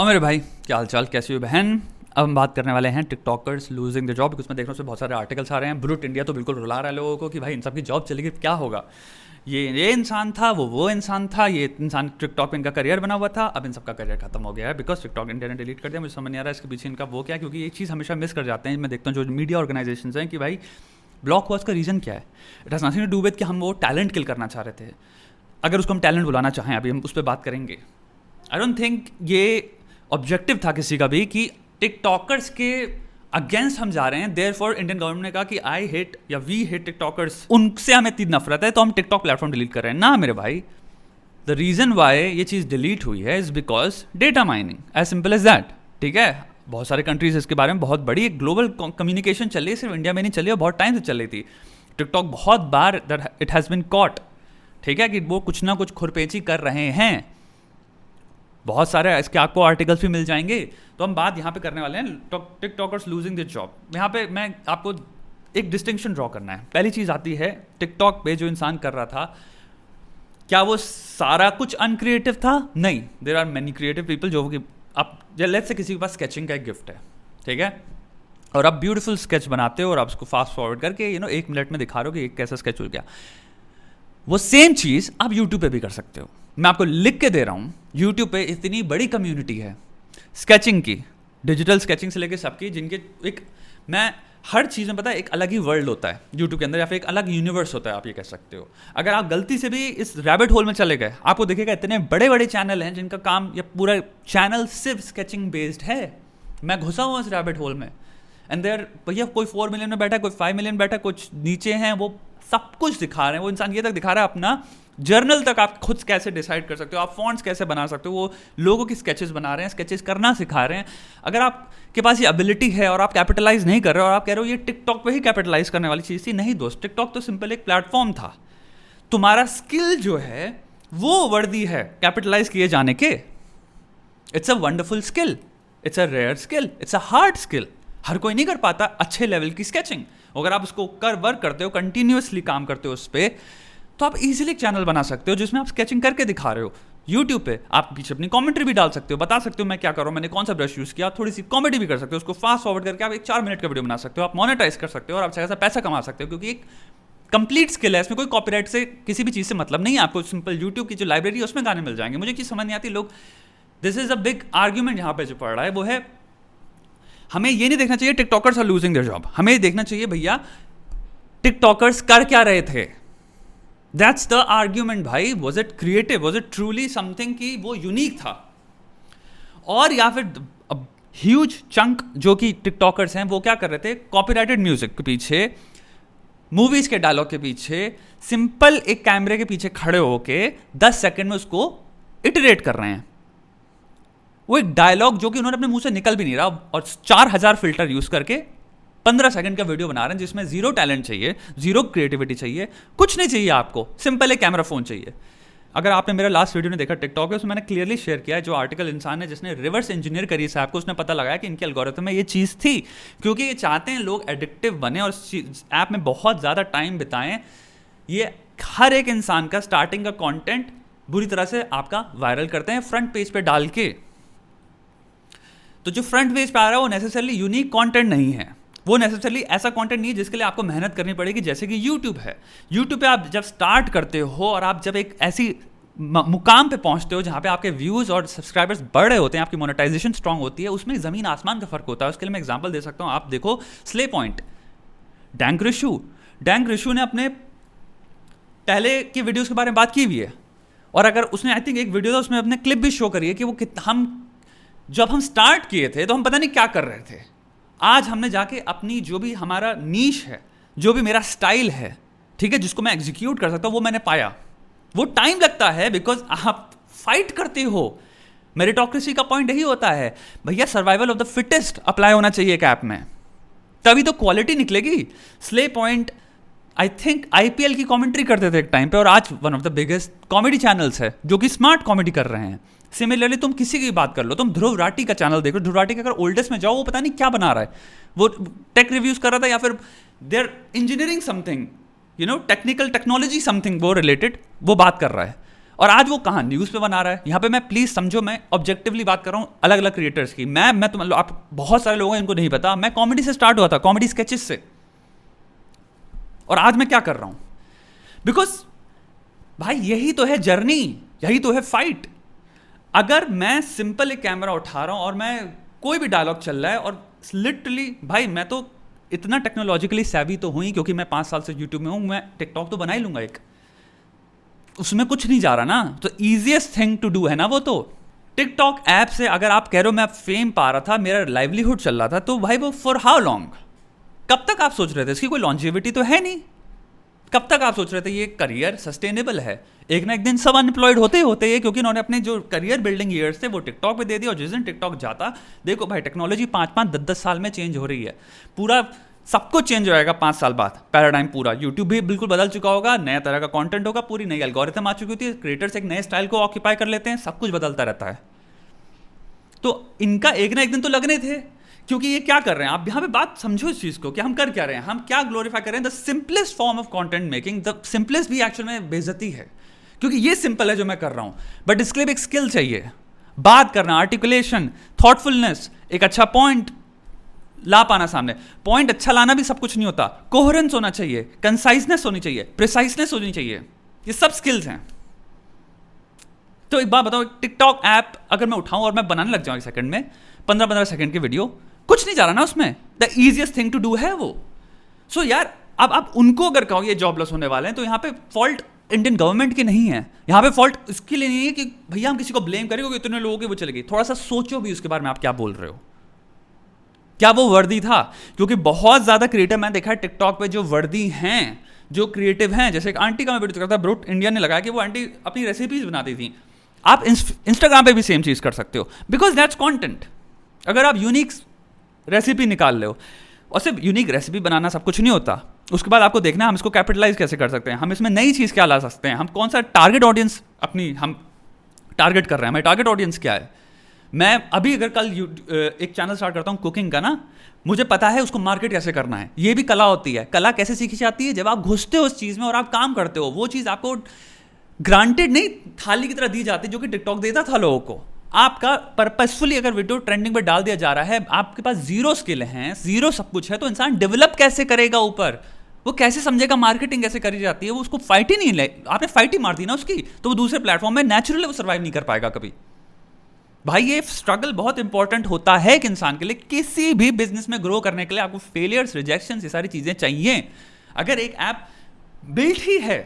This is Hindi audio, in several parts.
और मेरे भाई क्या हाल चाल, कैसी हो बहन। अब हम बात करने वाले हैं टिकटॉकर्स लूजिंग द जॉब। उसमें देखने से बहुत सारे आर्टिकल्स आ रहे हैं। ब्रूट इंडिया तो बिल्कुल रुला रहा है लोगों को कि भाई इन सबकी जॉब चलेगी क्या होगा। ये इंसान था, वो इंसान था, ये इंसान टिकटॉक पे इनका करियर बना हुआ था, अब इन सबका करियर खत्म हो गया है बिकॉज टिकटॉक इंडिया ने डिलीट कर दिया। मुझे समझ नहीं आ रहा है इसके पीछे इनका वो क्या है, क्योंकि ये चीज़ हमेशा मिस कर जाते हैं। मैं देखता हूँ जो मीडिया ऑर्गेनाइजेशन हैं कि भाई ब्लॉक हुआ उसका रीज़न क्या है। It has nothing to do with कि हम वो टैलेंट किल करना चाह रहे थे। अगर उसको हम टैलेंट बुलाना चाहें, अभी हम उस पर बात करेंगे। आई डोंट थिंक ये ऑब्जेक्टिव था किसी का भी कि टिकटॉकर्स के अगेंस्ट हम जा रहे हैं। देयरफॉर इंडियन गवर्नमेंट ने कहा कि आई हेट या वी हेट टिकटॉकर्स, उनसे हमें इतनी नफरत है तो हम टिकटॉक प्लेटफॉर्म डिलीट कर रहे हैं। ना मेरे भाई, द रीजन वाई ये चीज़ डिलीट हुई है is because data mining, as simple as that. ठीक है, बहुत सारे कंट्रीज इसके बारे में बहुत बड़ी एक ग्लोबल कम्युनिकेशन चल रही है, सिर्फ इंडिया में नहीं चली है, बहुत टाइम से चल रही थी। टिकटॉक बहुत बार इट हैज़ बिन कॉट, ठीक है, कि वो कुछ ना कुछ खुरपेची कर रहे हैं। बहुत सारे इसके आपको आर्टिकल्स भी मिल जाएंगे। तो हम बात यहाँ पे करने वाले हैं टिकटॉकर्स लूजिंग द जॉब। यहाँ पे मैं आपको एक डिस्टिंक्शन ड्रॉ करना है। पहली चीज़ आती है, टिकटॉक पे जो इंसान कर रहा था क्या वो सारा कुछ अनक्रिएटिव था? नहीं, there are many creative people जो कि आप लेट्स से किसी के पास स्केचिंग का एक गिफ्ट है, ठीक है, और आप ब्यूटीफुल स्केच बनाते हो और आप उसको फास्ट फॉरवर्ड करके 1 मिनट में दिखा रहे हो कि एक कैसा स्केच हो गया। वो सेम चीज़ आप यूट्यूब पे भी कर सकते हो। मैं आपको लिख के दे रहा हूँ, यूट्यूब पे इतनी बड़ी कम्युनिटी है स्केचिंग की, डिजिटल स्केचिंग से लेके सबकी, जिनके एक मैं हर चीज़ में पता है एक अलग ही वर्ल्ड होता है यूट्यूब के अंदर, या फिर एक अलग यूनिवर्स होता है, आप ये कह सकते हो। अगर आप गलती से भी इस रैबिट होल में चले गए, आपको दिखेगा इतने बड़े बड़े चैनल हैं जिनका काम या पूरा चैनल सिर्फ स्केचिंग बेस्ड है। मैं घुसा हुआ इस रैबिट होल में, एंड देयर भैया कोई 4 मिलियन में बैठा है, कोई 5 मिलियन बैठा है, कुछ नीचे हैं, वो सब कुछ दिखा रहे हैं। वो इंसान ये तक दिखा रहा है अपना जर्नल तक आप खुद कैसे डिसाइड कर सकते हो, आप फॉन्ट्स कैसे बना सकते हो, वो लोगों की स्केचेस बना रहे हैं, स्केचेस करना सिखा रहे हैं। अगर आपके पास ये एबिलिटी है और आप कैपिटलाइज नहीं कर रहे हो और आप कह रहे हो ये टिकटॉक पे ही कैपिटलाइज करने वाली चीज़ थी, नहीं दोस्त, टिकटॉक तो सिंपल एक प्लेटफॉर्म था। तुम्हारा स्किल जो है वो वर्दी है कैपिटलाइज किए जाने के। It's a wonderful skill, it's a rare skill, it's a hard skill. हर कोई नहीं कर पाता अच्छे लेवल की स्केचिंग। अगर आप उसको वर्क करते हो, कंटिन्यूसली काम करते हो उस पर, तो आप इजीली एक चैनल बना सकते हो जिसमें आप स्केचिंग करके दिखा रहे हो। यूट्यूब पे आप पीछे अपनी कमेंट्री भी डाल सकते हो, बता सकते हो मैं क्या कर रहा हूँ, मैंने कौन सा ब्रश यूज़ किया, थोड़ी सी कॉमेडी भी कर सकते हो, उसको फास्ट फॉरवर्ड करके आप एक 4 मिनट का वीडियो बना सकते हो, आप मोनेटाइज कर सकते हो और आप अच्छा खासा पैसा कमा सकते हो, क्योंकि एक कंप्लीट स्किल है। इसमें कोई कॉपीराइट से किसी भी चीज़ से मतलब नहीं है। आपको सिंपल यूट्यूब की जो लाइब्रेरी है उसमें गाने मिल जाएंगे। मुझे चीज़ समझ नहीं आती, लोग this is a big argument यहाँ पे जो पड़ रहा है वो है, हमें ये नहीं देखना चाहिए TikTokers are losing their job, हमें ये देखना चाहिए भैया टिकटॉकर्स कर क्या रहे थे। दैट्स द आर्ग्यूमेंट भाई। Was it creative, was it truly something कि वो यूनिक था, और या फिर ह्यूज चंक जो कि टिकटॉकर्स हैं वो क्या कर रहे थे, कॉपीराइटेड म्यूजिक के पीछे, मूवीज के डायलॉग के पीछे, सिंपल एक कैमरे के पीछे खड़े होके 10 सेकंड में उसको इटरेट कर रहे हैं। वो एक डायलॉग जो कि उन्होंने अपने मुंह से निकल भी नहीं रहा, और 4000 फिल्टर यूज करके 15 सेकंड का वीडियो बना रहे हैं जिसमें जीरो टैलेंट चाहिए, जीरो क्रिएटिविटी चाहिए, कुछ नहीं चाहिए आपको, सिंपल एक कैमरा फोन चाहिए। अगर आपने मेरा लास्ट वीडियो ने देखा टिकटॉक है, उसमें मैंने क्लियरली शेयर किया है, जो आर्टिकल इंसान है जिसने रिवर्स इंजीनियर करी इस ऐप को, उसने पता लगाया कि इनके एल्गोरिथम में ये चीज़ थी, क्योंकि ये चाहते हैं लोग एडिक्टिव बने और ऐप में बहुत ज़्यादा टाइम बिताएं। ये हर एक इंसान का स्टार्टिंग का कॉन्टेंट बुरी तरह से आपका वायरल करते हैं फ्रंट पेज पे डाल के। तो जो फ्रंट पेज पे आ रहा है वो नेसेसरली यूनिक कंटेंट नहीं है, वो नेसेसरली ऐसा कंटेंट नहीं है जिसके लिए आपको मेहनत करनी पड़ेगी, जैसे कि यूट्यूब है। यूट्यूब पे आप जब स्टार्ट करते हो और आप जब एक ऐसी मुकाम पे पहुंचते हो जहाँ पे आपके व्यूज़ और सब्सक्राइबर्स बढ़ रहे होते हैं, आपकी मोनेटाइजेशन स्ट्रांग होती है, उसमें ज़मीन आसमान का फ़र्क होता है। उसके लिए मैं एग्जांपल दे सकता हूँ। आप देखो स्ले पॉइंट, डैंक रिशु ने अपने पहले की वीडियोज़ के बारे में बात की हुई है, और अगर उसने आई थिंक एक वीडियो था उसमें अपने क्लिप भी शो करी है कि वो जब हम स्टार्ट किए थे तो हम पता नहीं क्या कर रहे थे। आज हमने जाके अपनी जो भी हमारा नीश है, जो भी मेरा स्टाइल है, ठीक है, जिसको मैं एग्जीक्यूट कर सकता हूँ, वो मैंने पाया। वो टाइम लगता है बिकॉज आप फाइट करते हो। मेरिटोक्रेसी का पॉइंट यही होता है भैया, survival of the fittest apply होना चाहिए एक ऐप में, तभी तो क्वालिटी निकलेगी। Slay point I think IPL की कमेंट्री करते थे एक टाइम पे, और आज one of the biggest comedy channels है जो कि स्मार्ट कॉमेडी कर रहे हैं। सिमिलरली तुम किसी की बात कर लो, तुम ध्रुव राठी का चैनल देखो, ध्रुव राठी का अगर ओल्डेस्ट में जाओ, वो पता नहीं क्या बना रहा है, वो टेक रिव्यूज कर रहा था, या फिर their engineering something, technical technology something वो रिलेटेड वो बात कर रहा है। और आज वो कहाँ न्यूज़ पे बना रहा है। यहाँ पे मैं प्लीज़ समझो, मैं ऑब्जेक्टिवली बात कर रहा हूँ अलग अलग क्रिएटर्स की। मैं तो मतलब आप बहुत सारे लोग हैं इनको नहीं पता, मैं कॉमेडी से स्टार्ट हुआ था, कॉमेडी स्केचेस से, और आज मैं क्या कर रहा हूँ। बिकॉज भाई यही तो है जर्नी, यही तो है फाइट। अगर मैं सिंपल एक कैमरा उठा रहा हूँ और मैं कोई भी डायलॉग चल रहा है, और लिटरली भाई मैं तो इतना टेक्नोलॉजिकली सैवी तो हुई, क्योंकि मैं 5 साल से यूट्यूब में हूँ, मैं टिकटॉक तो बना ही लूंगा एक, उसमें कुछ नहीं जा रहा ना, तो ईजिएस्ट थिंग टू डू है ना वो। तो टिकटॉक ऐप से अगर आप कह रहे हो मैं फेम पा रहा था, मेरा लाइवलीहुड चल रहा था, तो भाई वो फॉर हाउ लॉन्ग, कब तक आप सोच रहे थे, इसकी कोई लॉन्जिविटी तो है नहीं। कब तक आप सोच रहे थे ये करियर सस्टेनेबल है। एक ना एक दिन सब अनएम्प्लॉयड होते ही होते हैं, क्योंकि उन्होंने अपने जो करियर बिल्डिंग ईयर्स थे वो टिकटॉक पे दे दिया। और जिस दिन टिकटॉक जाता, देखो भाई टेक्नोलॉजी 5-5, 10-10 साल में चेंज हो रही है, पूरा सब कुछ चेंज हो जाएगा 5 साल बाद, पैराडाइम पूरा। यूट्यूब भी बिल्कुल बदल चुका होगा, नया तरह का कंटेंट होगा, पूरी नई एल्गोरिथम आ चुकी होती है, क्रिएटर्स एक नए स्टाइल को ऑक्यूपाई कर लेते हैं, सब कुछ बदलता रहता है। तो इनका एक ना एक दिन तो लगने थे, क्योंकि ये क्या कर रहे हैं, आप यहाँ पे बात समझो इस चीज़ को कि हम कर क्या रहे हैं, हम क्या ग्लोरीफाई कर रहे हैं। The simplest form of content making, the simplest भी एक्चुअल में बेइज्जती है, क्योंकि ये सिंपल है जो मैं कर रहा हूँ, बट इसके लिए भी एक स्किल चाहिए, बात करना, आर्टिकुलेशन, थॉटफुलनेस, एक अच्छा पॉइंट ला पाना सामने। पॉइंट अच्छा लाना भी सब कुछ नहीं होता, कोहेरेंस होना चाहिए, कंसाइजनेस होनी चाहिए, प्रिसाइसनेस होनी चाहिए, ये सब स्किल्स हैं। तो एक बात बताओ, टिकटॉक ऐप अगर मैं उठाऊं और मैं बनाने लग जाऊं एक सेकंड में 15-15 सेकंड की वीडियो, कुछ नहीं जा रहा ना उसमें, the easiest thing to do है वो। सो यार अब आप उनको अगर कहो ये जॉबलेस होने वाले हैं, तो यहाँ पे फॉल्ट इंडियन गवर्नमेंट की नहीं है, यहाँ पे फॉल्ट इसके लिए नहीं है कि भैया हम किसी को ब्लेम करें क्योंकि इतने लोगों की वो चलेगी। थोड़ा सा सोचो भी उसके बारे में आप क्या बोल रहे हो, क्या वो वर्दी था। क्योंकि बहुत ज़्यादा क्रिएटर मैंने देखा है टिकटॉक पे जो वर्दी हैं, जो क्रिएटिव हैं, जैसे एक आंटी का मैं वीडियो करता था, ब्रूट इंडिया ने लगाया कि वो आंटी अपनी रेसिपीज बनाती थी। आप इंस्टाग्राम पे भी सेम चीज़ कर सकते हो, बिकॉज दैट्स कंटेंट। अगर आप यूनिक रेसिपी निकाल ले हो, और सिर्फ यूनिक रेसिपी बनाना सब कुछ नहीं होता, उसके बाद आपको देखना है हम इसको कैपिटलाइज कैसे कर सकते हैं, हम इसमें नई चीज़ क्या ला सकते हैं, हम कौन सा टारगेट ऑडियंस अपनी हम टारगेट कर रहे हैं, हमारी टारगेट ऑडियंस क्या है। मैं अभी अगर कल एक चैनल स्टार्ट करता हूँ कुकिंग का ना, मुझे पता है उसको मार्केट कैसे करना है। ये भी कला होती है। कला कैसे सीखी जाती है, जब आप घुसते हो उस चीज़ में और आप काम करते हो। वो चीज़ आपको ग्रांटेड नहीं, थाली की तरह दी जाती है, जो कि टिकटॉक देता था लोगों को। आपका पर्पसफुली अगर वीडियो ट्रेंडिंग पे डाल दिया जा रहा है, आपके पास जीरो स्किल है, जीरो सब कुछ है, तो इंसान डेवलप कैसे करेगा ऊपर, वो कैसे समझेगा मार्केटिंग कैसे करी जाती है। वो उसको फाइट ही नहीं ले, आपने फाइट ही मार दी ना उसकी, तो वो दूसरे प्लेटफॉर्म में नेचुरली वो सर्वाइव नहीं कर पाएगा कभी। भाई ये स्ट्रगल बहुत इंपॉर्टेंट होता है एक इंसान के लिए। किसी भी बिजनेस में ग्रो करने के लिए आपको फेलियर्स, रिजेक्शन, ये सारी चीज़ें चाहिए। अगर एक ऐप बिल्ड ही है,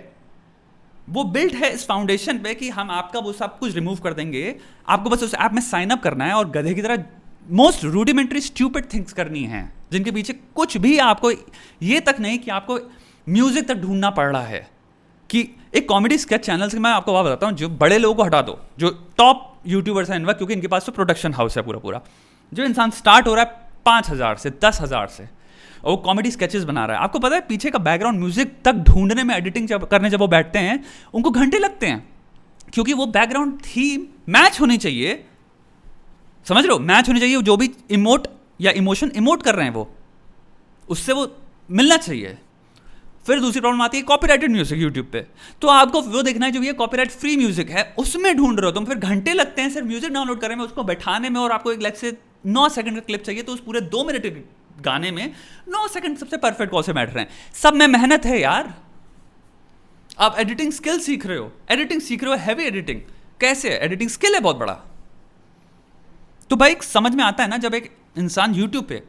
वो बिल्ड है इस फाउंडेशन पे कि हम आपका वो सब कुछ रिमूव कर देंगे, आपको बस उस ऐप में साइन अप करना है और गधे की तरह मोस्ट रूडिमेंट्री स्ट्यूपिड थिंग्स करनी है, जिनके पीछे कुछ भी आपको ये तक नहीं कि आपको म्यूजिक तक ढूंढना पड़ रहा है। कि एक कॉमेडी स्केच चैनल से मैं आपको बात बताता हूँ, जो बड़े लोगों को हटा दो, जो टॉप यूट्यूबर्स हैं इनका, क्योंकि इनके पास तो प्रोडक्शन हाउस है पूरा। जो इंसान स्टार्ट हो रहा है 5,000 से 10,000 से, और वो कॉमेडी स्केचेस बना रहा है, आपको पता है पीछे का बैकग्राउंड म्यूजिक तक ढूंढने में, एडिटिंग करने जब वो बैठते हैं उनको घंटे लगते हैं, क्योंकि वो बैकग्राउंड थीम मैच होनी चाहिए। समझ लो, मैच होनी चाहिए, जो भी इमोट या इमोशन इमोट कर रहे हैं वो, उससे वो मिलना चाहिए। फिर दूसरी प्रॉब्लम आती है कॉपीराइटेड म्यूजिक यूट्यूब पे, तो आपको वो देखना है जो ये कॉपीराइट फ्री म्यूजिक है उसमें ढूंढ रहे हो तुम, फिर घंटे लगते हैं सिर्फ म्यूजिक डाउनलोड करने में, उसको बैठाने में, और आपको एक लेट से 9 सेकंड का क्लिप चाहिए, तो उस पूरे 2 मिनट के गाने में 9 सेकंड सबसे परफेक्ट कौन से बैठ रहे हैं। सब में मेहनत है यार। आप एडिटिंग स्किल सीख रहे हो, हैवी एडिटिंग कैसे है, एडिटिंग स्किल है बहुत बड़ा। तो भाई समझ में आता है ना, जब एक इंसान यूट्यूब पे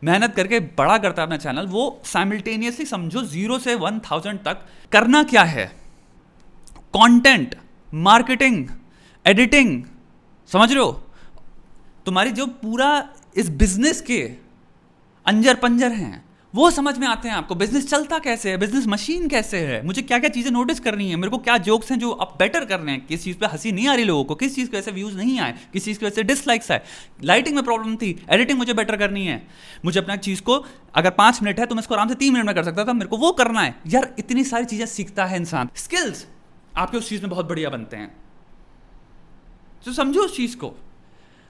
मेहनत करके बड़ा करता है अपना चैनल, वो साइमल्टेनियसली समझो 0 से 1000 तक करना क्या है, कंटेंट, मार्केटिंग, एडिटिंग, समझ रहे हो। तुम्हारी जो पूरा इस बिजनेस के अंजर पंजर हैं वो समझ में आते हैं आपको। बिजनेस चलता कैसे है, बिजनेस मशीन कैसे है, मुझे क्या क्या चीज़ें नोटिस करनी है, मेरे को क्या जोक्स हैं जो अब बेटर करने हैं, किस चीज़ पे हंसी नहीं आ रही लोगों को, किस चीज़ की वजह से व्यूज़ नहीं आए, किस चीज़ की वजह से डिसलाइक्स आए, लाइटिंग में प्रॉब्लम थी, एडिटिंग मुझे बेटर करनी है, मुझे अपना चीज़ को अगर 5 मिनट है तो मैं इसको आराम से 3 मिनट में कर सकता था, मेरे को वो करना है यार। इतनी सारी चीज़ें सीखता है इंसान, स्किल्स आपके उस चीज़ में बहुत बढ़िया बनते हैं। तो समझो उस चीज़ को।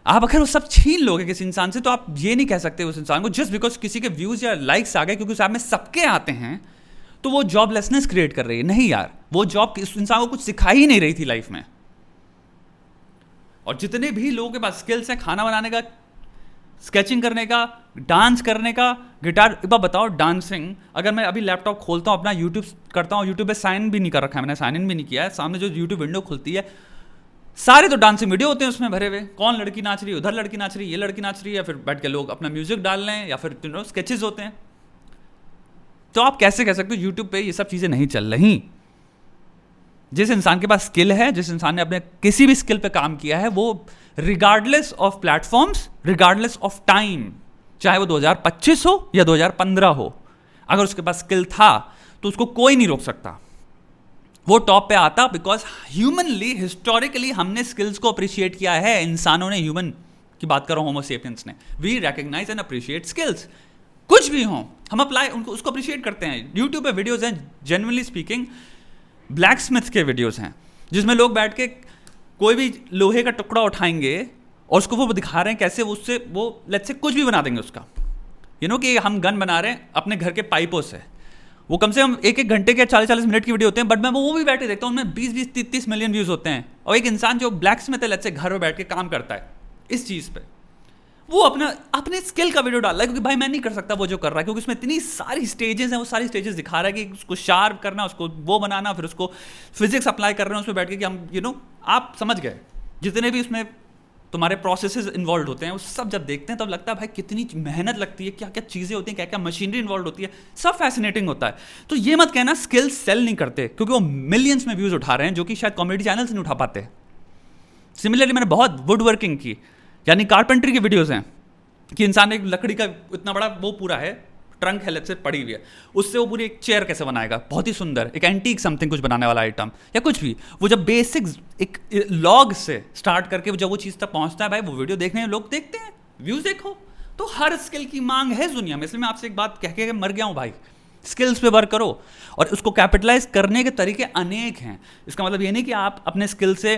आप अगर वो सब छीन लोगे किसी इंसान से, तो आप ये नहीं कह सकते उस इंसान को जस्ट बिकॉज किसी के व्यूज या लाइक्स आ गए, क्योंकि उस ऐप में सबके आते हैं, तो वो जॉबलेसनेस क्रिएट कर रही है। नहीं यार, वो जॉब इस इंसान को कुछ सिखा ही नहीं रही थी लाइफ में। और जितने भी लोगों के पास स्किल्स हैं, खाना बनाने का, स्केचिंग करने का, डांस करने का, गिटार, एक बार बताओ डांसिंग, अगर मैं अभी लैपटॉप खोलता हूँ अपना, यूट्यूब करता हूँ, यूट्यूब पे साइन भी नहीं कर रखा है मैंने, साइन इन भी नहीं किया है, सामने जो यूट्यूब विंडो खुलती है सारे तो डांसिंग वीडियो होते हैं उसमें भरे हुए, कौन लड़की नाच रही है, उधर लड़की नाच रही है, ये लड़की नाच रही है, या फिर बैठ के लोग अपना म्यूजिक डाल रहे हैं, या फिर स्केचेस होते हैं। तो आप कैसे कह सकते हो यूट्यूब पे ये सब चीज़ें नहीं चल रही? जिस इंसान के पास स्किल है, जिस इंसान ने अपने किसी भी स्किल पे काम किया है, वो regardless of platforms, regardless of time, चाहे वो 2025 हो या 2015 हो, अगर उसके पास स्किल था तो उसको कोई नहीं रोक सकता। वो टॉप पे आता बिकॉज ह्यूमनली, हिस्टोरिकली हमने स्किल्स को अप्रिशिएट किया है। इंसानों ने, ह्यूमन की बात कर रहा हूं, होमो सेपियंस ने, we recognise and appreciate skills. कुछ भी हो हम अप्लाई उनको, उसको अप्रिशिएट करते हैं। यूट्यूब पे वीडियोस हैं, जेन्युइनली स्पीकिंग ब्लैक स्मिथ के वीडियोस हैं, जिसमें लोग बैठ के कोई भी लोहे का टुकड़ा उठाएंगे और उसको वो दिखा रहे हैं कैसे उससे वो लेट्स से कुछ भी बना देंगे उसका। कि हम गन बना रहे हैं अपने घर के पाइपों से, वो कम से कम 1-1 घंटे के 40-40 मिनट की वीडियो होते हैं, बट मैं वो भी बैठे देखता हूँ, उनमें 20-20, 30-30 मिलियन व्यूज होते हैं। और एक इंसान जो ब्लैक स्मिथ है, लेट्स से घर में बैठ के काम करता है इस चीज़ पे, वो अपने स्किल का वीडियो डाल रहा है, क्योंकि भाई मैं नहीं कर सकता वो जो कर रहा है, क्योंकि उसमें इतनी सारी स्टेजेस हैं, वो सारी स्टेजेस दिखा रहा है कि उसको शार्प करना, उसको वो बनाना, फिर उसको फिजिक्स अप्लाई कर रहे हैं उसमें बैठ के कि हम आप समझ गए, जितने भी उसमें तुम्हारे प्रोसेसेस इन्वॉल्व होते हैं, वो सब जब देखते हैं तब लगता है भाई कितनी मेहनत लगती है, क्या क्या चीज़ें होती हैं, क्या क्या मशीनरी इन्वॉल्व होती है, सब फैसिनेटिंग होता है। तो ये मत कहना स्किल्स सेल नहीं करते, क्योंकि वो मिलियंस में व्यूज उठा रहे हैं, जो कि शायद कॉमेडी चैनल से नहीं उठा पाते। सिमिलरली मैंने बहुत वुड वर्किंग की, यानी कारपेंटरी की वीडियोज़ हैं कि इंसान एक लकड़ी का इतना बड़ा वो पूरा है, ट्रंक है लेट्स से पड़ी हुई है, उससे वो पूरी एक चेयर कैसे बनाएगा, बहुत ही सुंदर, एक एंटीक समथिंग कुछ बनाने वाला आइटम या कुछ भी, वो जब बेसिक एक लॉग से स्टार्ट करके जब वो चीज़ तक पहुंचता है, भाई वो वीडियो देखने में लोग देखते हैं, व्यूज देखो। तो हर स्किल की मांग है दुनिया में, इसलिए मैं आपसे एक बात कह के मर गया हूँ भाई, स्किल्स पे वर्क करो, और उसको कैपिटलाइज करने के तरीके अनेक हैं। इसका मतलब ये नहीं कि आप अपने स्किल से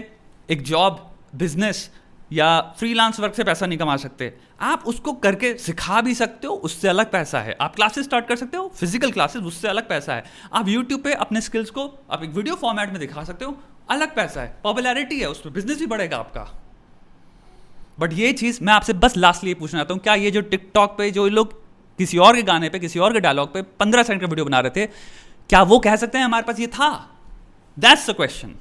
एक जॉब, बिजनेस या फ्रीलांस वर्क से पैसा नहीं कमा सकते, आप उसको करके सिखा भी सकते हो, उससे अलग पैसा है। आप क्लासेस स्टार्ट कर सकते हो, फिजिकल क्लासेस, उससे अलग पैसा है। आप यूट्यूब पे अपने स्किल्स को आप एक वीडियो फॉर्मेट में दिखा सकते हो, अलग पैसा है, पॉपुलैरिटी है, उस पर बिजनेस भी बढ़ेगा आपका। बट ये चीज़ मैं आपसे बस लास्टली पूछना चाहता हूँ, क्या ये जो टिकटॉक पे जो लोग किसी और के गाने पे, किसी और के डायलॉग पे 15 सेकंड का वीडियो बना रहे थे, क्या वो कह सकते हैं हमारे पास ये था? That's the question.